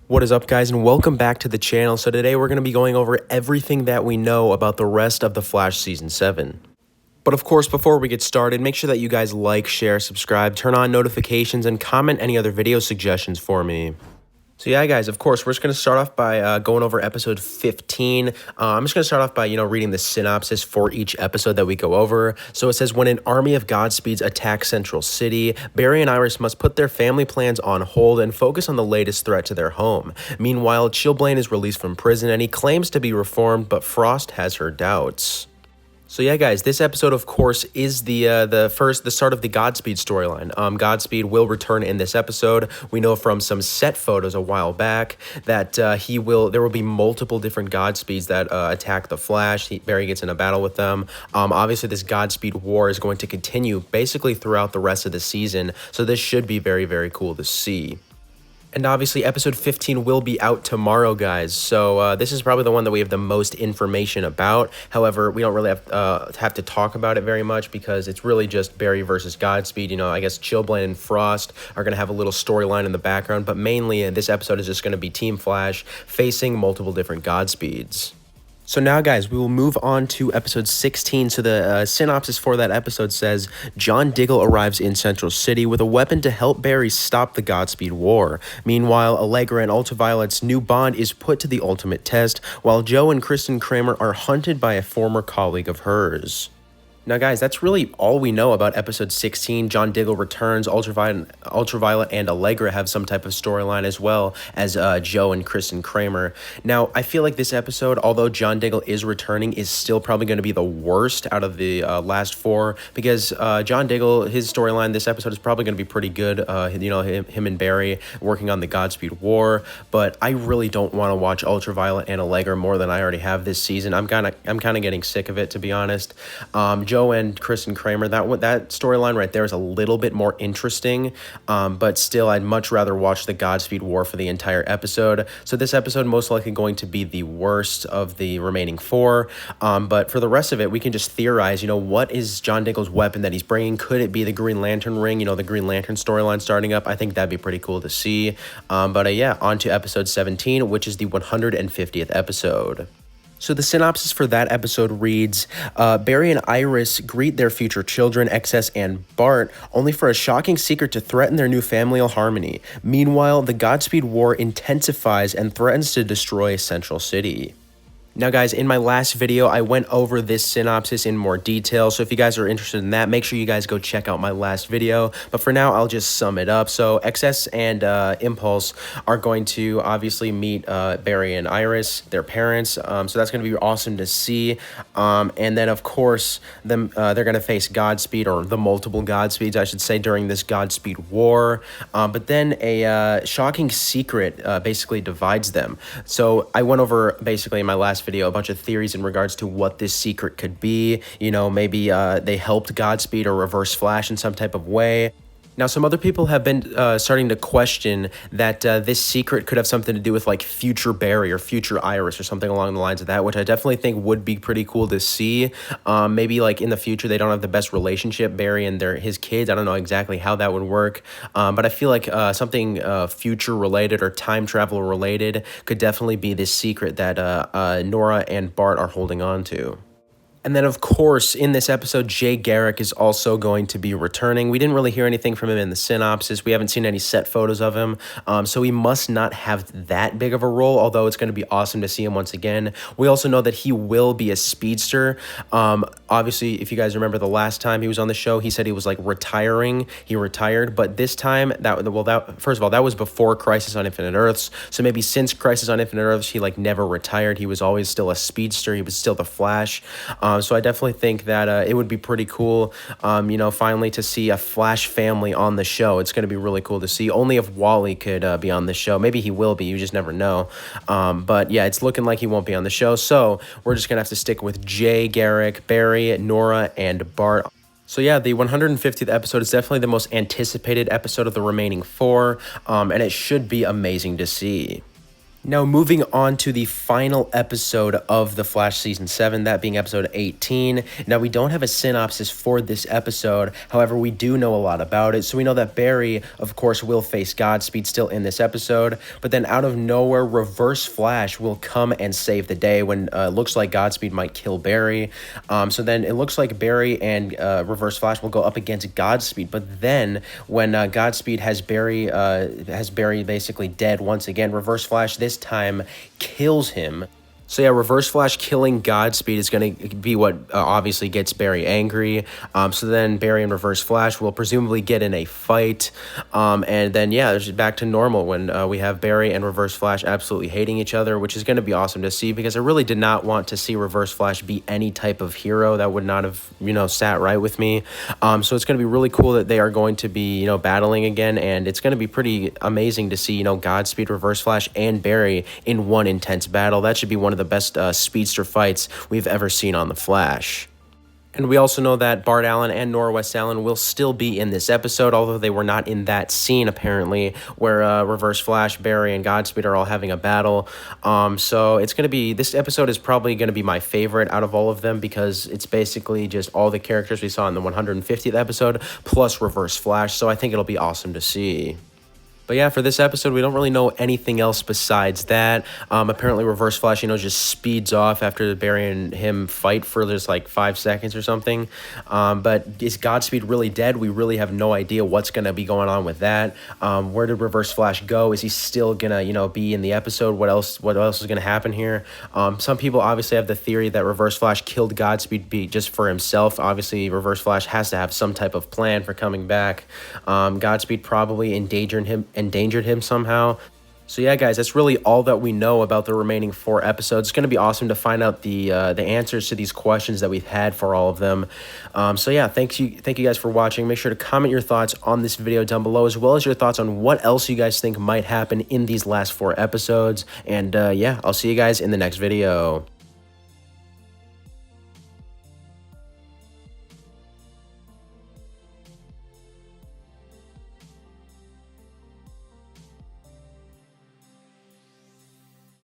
What is up, guys, and welcome back to the channel. So today we're going to be going over everything that we know about the rest of The Flash Season 7. But of course, before we get started, make sure that you guys like, share, subscribe, turn on notifications, and comment any other video suggestions for me. So yeah, guys, of course, we're just going to start off by going over episode 15. I'm just going to start off by, reading the synopsis for each episode that we go over. So it says, when an army of Godspeeds attack Central City, Barry and Iris must put their family plans on hold and focus on the latest threat to their home. Meanwhile, Chilblain is released from prison and he claims to be reformed, but Frost has her doubts. So yeah, guys, this episode, of course, is the start of the Godspeed storyline. Godspeed will return in this episode. We know from some set photos a while back that there will be multiple different Godspeeds that attack the Flash. Barry gets in a battle with them. Obviously, this Godspeed war is going to continue basically throughout the rest of the season. So this should be very, very cool to see. And obviously, episode 15 will be out tomorrow, guys. So this is probably the one that we have the most information about. However, we don't really have to talk about it very much because it's really just Barry versus Godspeed. I guess Chilblain and Frost are going to have a little storyline in the background. But mainly, this episode is just going to be Team Flash facing multiple different Godspeeds. So now, guys, we will move on to episode 16. So the synopsis for that episode says, John Diggle arrives in Central City with a weapon to help Barry stop the Godspeed War. Meanwhile, Allegra and Ultraviolet's new bond is put to the ultimate test, while Joe and Kristen Kramer are hunted by a former colleague of hers. Now, guys, that's really all we know about episode 16. John Diggle returns. Ultraviolet and Allegra have some type of storyline, as well as Joe and Kristen Kramer. Now, I feel like this episode, although John Diggle is returning, is still probably going to be the worst out of the last four, because John Diggle, his storyline this episode is probably going to be pretty good. Him and Barry working on the Godspeed War, but I really don't want to watch Ultraviolet and Allegra more than I already have this season. I'm kind of getting sick of it, to be honest. Joe and Kristen Kramer, that storyline right there is a little bit more interesting, but still, I'd much rather watch the Godspeed War for the entire episode. So this episode most likely going to be the worst of the remaining four, but for the rest of it, we can just theorize, what is John Diggle's weapon that he's bringing? Could it be the Green Lantern ring, the Green Lantern storyline starting up? I think that'd be pretty cool to see, but yeah, on to episode 17, which is the 150th episode. So the synopsis for that episode reads, Barry and Iris greet their future children, XS and Bart, only for a shocking secret to threaten their new familial harmony. Meanwhile, the Godspeed War intensifies and threatens to destroy Central City. Now, guys, in my last video, I went over this synopsis in more detail, so if you guys are interested in that, make sure you guys go check out my last video. But for now, I'll just sum it up. So XS and Impulse are going to obviously meet Barry and Iris, their parents, so that's going to be awesome to see. And then, of course, they're going to face Godspeed, or the multiple Godspeeds, I should say, during this Godspeed War. But then a shocking secret basically divides them. So I went over, basically, in my last video, a bunch of theories in regards to what this secret could be. Maybe they helped Godspeed or Reverse Flash in some type of way. Now, some other people have been starting to question that this secret could have something to do with like future Barry or future Iris or something along the lines of that, which I definitely think would be pretty cool to see. Maybe like in the future, they don't have the best relationship, Barry and his kids. I don't know exactly how that would work, but I feel like something future related or time travel related could definitely be this secret that Nora and Bart are holding on to. And then, of course, in this episode, Jay Garrick is also going to be returning. We didn't really hear anything from him in the synopsis. We haven't seen any set photos of him, so he must not have that big of a role, although it's going to be awesome to see him once again. We also know that he will be a speedster. Obviously, if you guys remember the last time he was on the show, he said he was like retiring. He retired, but this time, first of all, that was before Crisis on Infinite Earths, so maybe since Crisis on Infinite Earths, he like never retired. He was always still a speedster. He was still the Flash. So I definitely think that it would be pretty cool, finally to see a Flash family on the show. It's going to be really cool to see. Only if Wally could be on the show. Maybe he will be. You just never know. But yeah, it's looking like he won't be on the show. So we're just going to have to stick with Jay Garrick, Barry, Nora, and Bart. So yeah, the 150th episode is definitely the most anticipated episode of the remaining four, and it should be amazing to see. Now, moving on to the final episode of The Flash Season 7, that being episode 18. Now, we don't have a synopsis for this episode. However, we do know a lot about it. So we know that Barry, of course, will face Godspeed still in this episode. But then out of nowhere, Reverse Flash will come and save the day when it looks like Godspeed might kill Barry. So then it looks like Barry and Reverse Flash will go up against Godspeed. But then when Godspeed has Barry basically dead once again, Reverse Flash this time kills him. So yeah, Reverse Flash killing Godspeed is going to be what obviously gets Barry angry. So then Barry and Reverse Flash will presumably get in a fight. And then, yeah, it's back to normal when we have Barry and Reverse Flash absolutely hating each other, which is going to be awesome to see because I really did not want to see Reverse Flash be any type of hero. That would not have, sat right with me. So it's going to be really cool that they are going to be, battling again. And it's going to be pretty amazing to see, Godspeed, Reverse Flash, and Barry in one intense battle. That should be one of the best speedster fights we've ever seen on The Flash. And we also know that Bart Allen and Nora West Allen will still be in this episode, although they were not in that scene, apparently, where Reverse Flash, Barry, and Godspeed are all having a battle. So it's going to be, this episode is probably going to be my favorite out of all of them because it's basically just all the characters we saw in the 150th episode, plus Reverse Flash, so I think it'll be awesome to see. But yeah, for this episode, we don't really know anything else besides that. Apparently, Reverse Flash, just speeds off after Barry and him fight for just like 5 seconds or something. But is Godspeed really dead? We really have no idea what's going to be going on with that. Where did Reverse Flash go? Is he still going to, be in the episode? What else is going to happen here? Some people obviously have the theory that Reverse Flash killed Godspeed just for himself. Obviously, Reverse Flash has to have some type of plan for coming back. Godspeed probably endangered him somehow. So yeah, guys, that's really all that we know about the remaining 4 episodes. It's going to be awesome to find out the answers to these questions that we've had for all of them. So yeah, thank you guys for watching. Make sure to comment your thoughts on this video down below, as well as your thoughts on what else you guys think might happen in these last 4 episodes. And yeah, I'll see you guys in the next video.